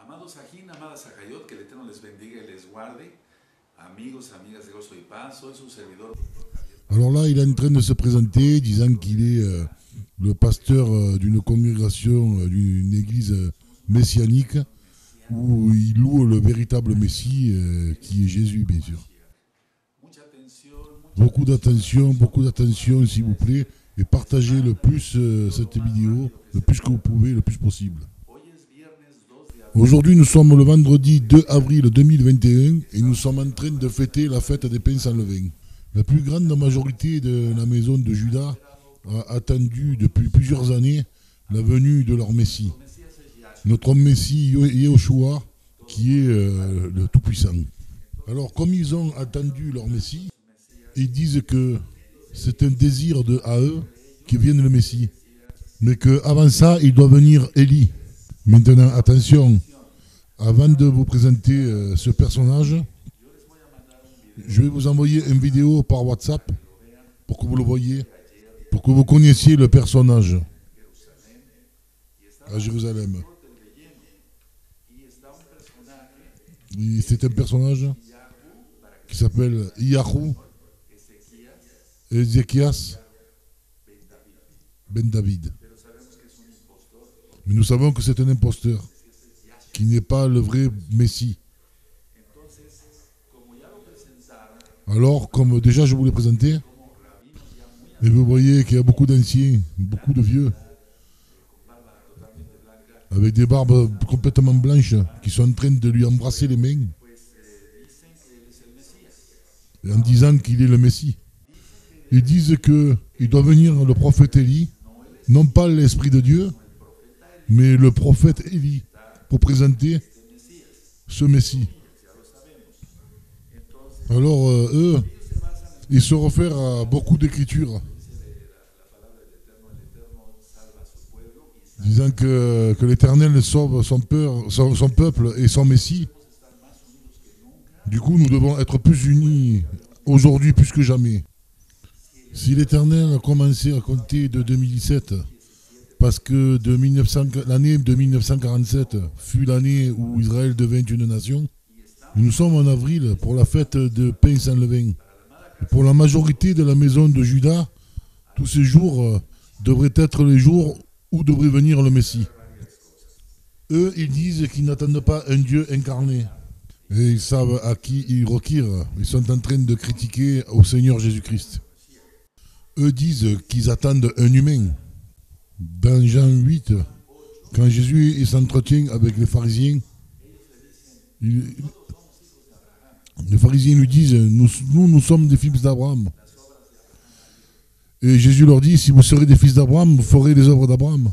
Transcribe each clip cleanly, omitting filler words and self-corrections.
Amados Sajín, amadas Sajayot, que el Eterno les bendiga y les guarde. Amigos, amigas de Gozo y Paz, soy su servidor. Alors là, il est en train de se présenter, disant qu'il est le pasteur d'une congrégation, d'une église messianique, où il loue le véritable Messie, qui est Jésus, bien sûr. Beaucoup d'attention, s'il vous plaît, et partagez le plus cette vidéo, le plus que vous pouvez, le plus possible. Aujourd'hui, nous sommes le vendredi 2 avril 2021 et nous sommes en train de fêter la fête des pains sans levain. La plus grande majorité de la maison de Juda a attendu depuis plusieurs années la venue de leur Messie. Notre Messie Yehoshua, qui est le Tout-Puissant. Alors, comme ils ont attendu leur Messie, ils disent que c'est un désir à eux qui vienne le Messie. Mais qu'avant ça, il doit venir Élie. Maintenant, attention, avant de vous présenter ce personnage, je vais vous envoyer une vidéo par WhatsApp pour que vous le voyez, pour que vous connaissiez le personnage à Jérusalem. C'est un personnage qui s'appelle Yahou Ézéchias Ben David. Mais nous savons que c'est un imposteur, qui n'est pas le vrai Messie. Alors, comme déjà je vous l'ai présenté, et vous voyez qu'il y a beaucoup d'anciens, beaucoup de vieux, avec des barbes complètement blanches, qui sont en train de lui embrasser les mains, en disant qu'il est le Messie. Ils disent qu'il doit venir le prophète Élie, non pas l'Esprit de Dieu, mais le prophète Élie, pour présenter ce Messie. Alors, eux, ils se réfèrent à beaucoup d'écritures, disant que l'Éternel sauve son peuple et son Messie. Du coup, nous devons être plus unis aujourd'hui plus que jamais. Si l'Éternel a commencé à compter de 2017, parce que l'année de 1947 fut l'année où Israël devint une nation, nous sommes en avril pour la fête de pain sans levain. Et pour la majorité de la maison de Juda, tous ces jours devraient être les jours où devrait venir le Messie. Eux, ils disent qu'ils n'attendent pas un Dieu incarné. Et ils savent à qui ils requirent. Ils sont en train de critiquer au Seigneur Jésus-Christ. Eux disent qu'ils attendent un humain. Dans Jean 8, quand Jésus s'entretient avec les pharisiens, les pharisiens lui disent, nous sommes des fils d'Abraham. Et Jésus leur dit, si vous serez des fils d'Abraham, vous ferez les œuvres d'Abraham.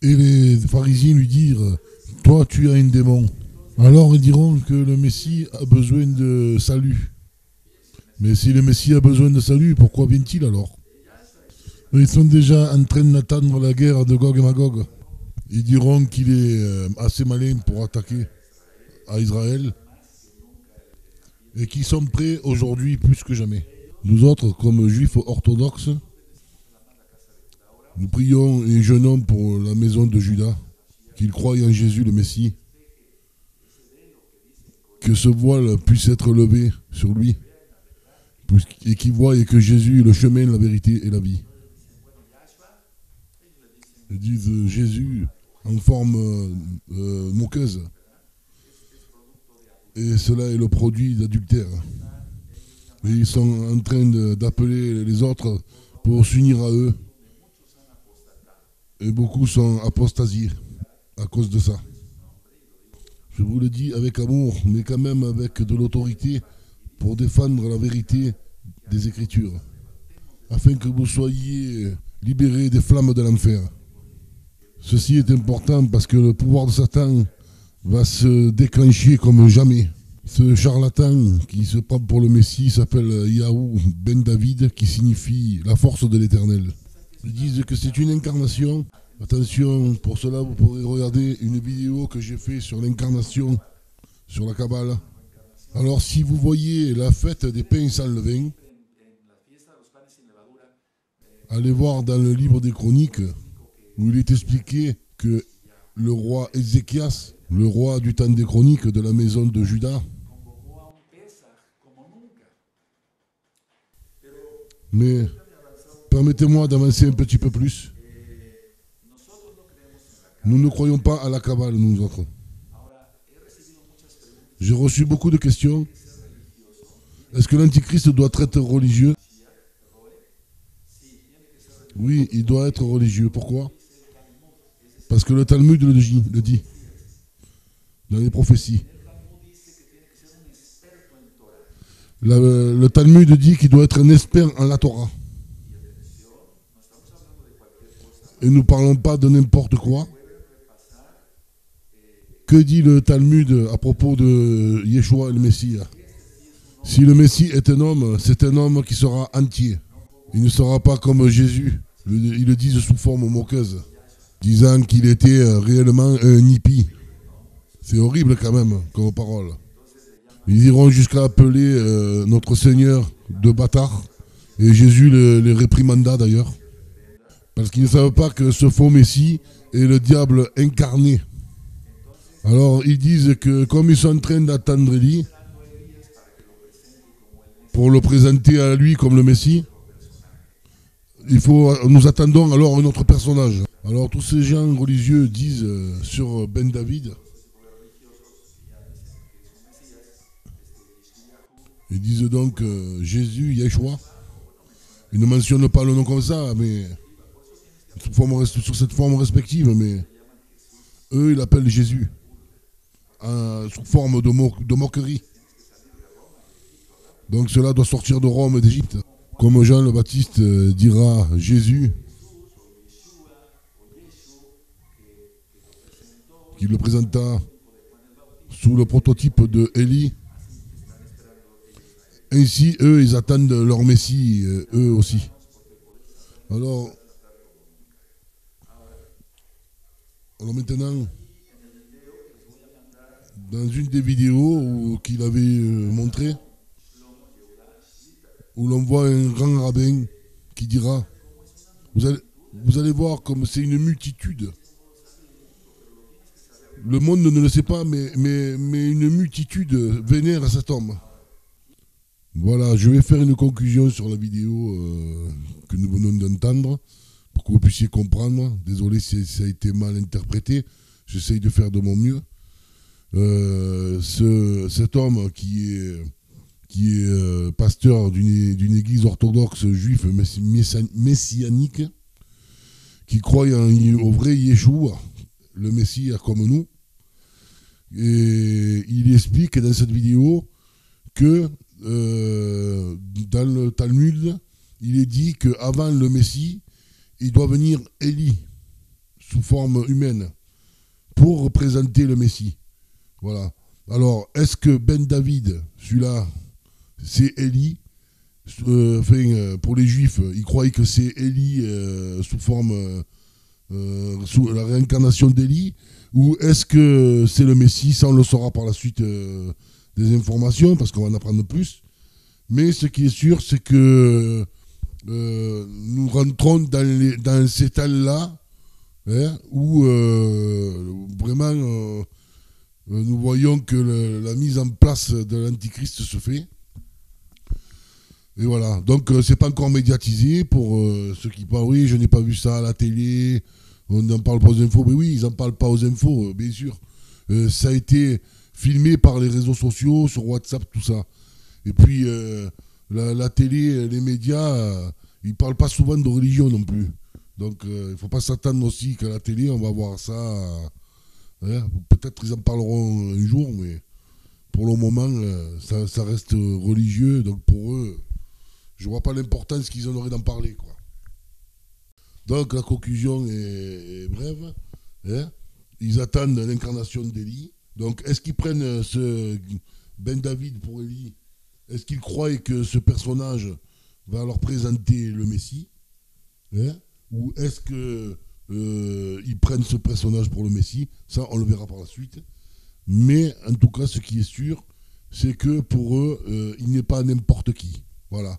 Et les pharisiens lui dirent, toi tu as un démon. Alors ils diront que le Messie a besoin de salut. Mais si le Messie a besoin de salut, pourquoi vient-il alors? Ils sont déjà en train d'attendre la guerre de Gog et Magog. Ils diront qu'il est assez malin pour attaquer à Israël et qu'ils sont prêts aujourd'hui plus que jamais. Nous autres, comme juifs orthodoxes, nous prions et jeûnons pour la maison de Juda, qu'ils croient en Jésus le Messie, que ce voile puisse être levé sur lui et qu'ils voient que Jésus est le chemin, la vérité et la vie. Ils disent Jésus en forme moqueuse. Et cela est le produit d'adultère. Et ils sont en train d'appeler les autres pour s'unir à eux. Et beaucoup sont apostasiés à cause de ça. Je vous le dis avec amour, mais quand même avec de l'autorité pour défendre la vérité des Écritures, afin que vous soyez libérés des flammes de l'enfer. Ceci est important parce que le pouvoir de Satan va se déclencher comme jamais. Ce charlatan qui se prend pour le Messie s'appelle Yahou Ben David, qui signifie la force de l'Éternel. Ils disent que c'est une incarnation. Attention, pour cela vous pourrez regarder une vidéo que j'ai faite sur l'incarnation, sur la Kabbale. Alors si vous voyez la fête des pains sans levain, allez voir dans le livre des Chroniques, où il est expliqué que le roi Ézéchias, le roi du temps des chroniques de la maison de Juda. Mais permettez-moi d'avancer un petit peu plus. Nous ne croyons pas à la Kabbale, nous autres. J'ai reçu beaucoup de questions. Est-ce que l'Antichrist doit être religieux? Oui, il doit être religieux. Pourquoi? Parce que le Talmud le dit dans les prophéties. Le Talmud dit qu'il doit être un expert en la Torah. Et nous ne parlons pas de n'importe quoi. Que dit le Talmud à propos de Yeshua et le Messie? Si le Messie est un homme, c'est un homme qui sera entier. Il ne sera pas comme Jésus. Ils le disent sous forme moqueuse, disant qu'il était réellement un hippie. C'est horrible quand même comme parole. Ils iront jusqu'à appeler notre Seigneur de bâtard. Et Jésus les réprimanda d'ailleurs. Parce qu'ils ne savent pas que ce faux Messie est le diable incarné. Alors ils disent que comme ils sont en train d'attendre Élie, pour le présenter à lui comme le Messie, nous attendons alors un autre personnage. Alors tous ces gens religieux disent sur Ben David, ils disent donc Jésus, Yeshua. Ils ne mentionnent pas le nom comme ça, mais sur cette forme respective, mais eux ils l'appellent Jésus, sous forme de moquerie. Donc cela doit sortir de Rome et d'Égypte. Comme Jean le Baptiste dira Jésus, qui le présenta sous le prototype de Élie. Ainsi, eux, ils attendent leur Messie, eux aussi. Alors maintenant, dans une des vidéos qu'il avait montré, où l'on voit un grand rabbin qui dira, vous allez voir comme c'est une multitude. Le monde ne le sait pas, mais une multitude vénère cet homme. Voilà, je vais faire une conclusion sur la vidéo que nous venons d'entendre, pour que vous puissiez comprendre. Désolé si ça a été mal interprété, j'essaye de faire de mon mieux. Cet homme qui est pasteur d'une église orthodoxe juive messianique, qui croit au vrai Yeshua, le Messie comme nous. Et il explique dans cette vidéo que dans le Talmud, il est dit qu'avant le Messie, il doit venir Élie, sous forme humaine, pour représenter le Messie. Voilà. Alors, est-ce que Ben David, celui-là, c'est Élie? Pour les Juifs, ils croient que c'est Élie sous la réincarnation d'Élie, ou est-ce que c'est le Messie? Ça, on le saura par la suite des informations, parce qu'on va en apprendre plus. Mais ce qui est sûr, c'est que nous rentrons dans ces temps-là, où vraiment nous voyons que la mise en place de l'Antichrist se fait. Et voilà, donc c'est pas encore médiatisé pour ceux qui parlent, oui, je n'ai pas vu ça à la télé, on n'en parle pas aux infos. Mais oui, ils n'en parlent pas aux infos, bien sûr. Ça a été filmé par les réseaux sociaux, sur WhatsApp, tout ça. Et puis la télé, les médias, ils ne parlent pas souvent de religion non plus. Donc il ne faut pas s'attendre aussi qu'à la télé, on va voir ça. Peut-être qu'ils en parleront un jour, mais pour le moment, ça reste religieux. Donc pour eux, je ne vois pas l'importance qu'ils en auraient d'en parler, quoi. Donc la conclusion est brève. Ils attendent l'incarnation d'Élie. Donc est-ce qu'ils prennent ce Ben David pour Élie? Est-ce qu'ils croient que ce personnage va leur présenter le Messie? Ou est-ce qu'ils prennent ce personnage pour le Messie? Ça, on le verra par la suite. Mais en tout cas, ce qui est sûr, c'est que pour eux, il n'est pas n'importe qui. Voilà.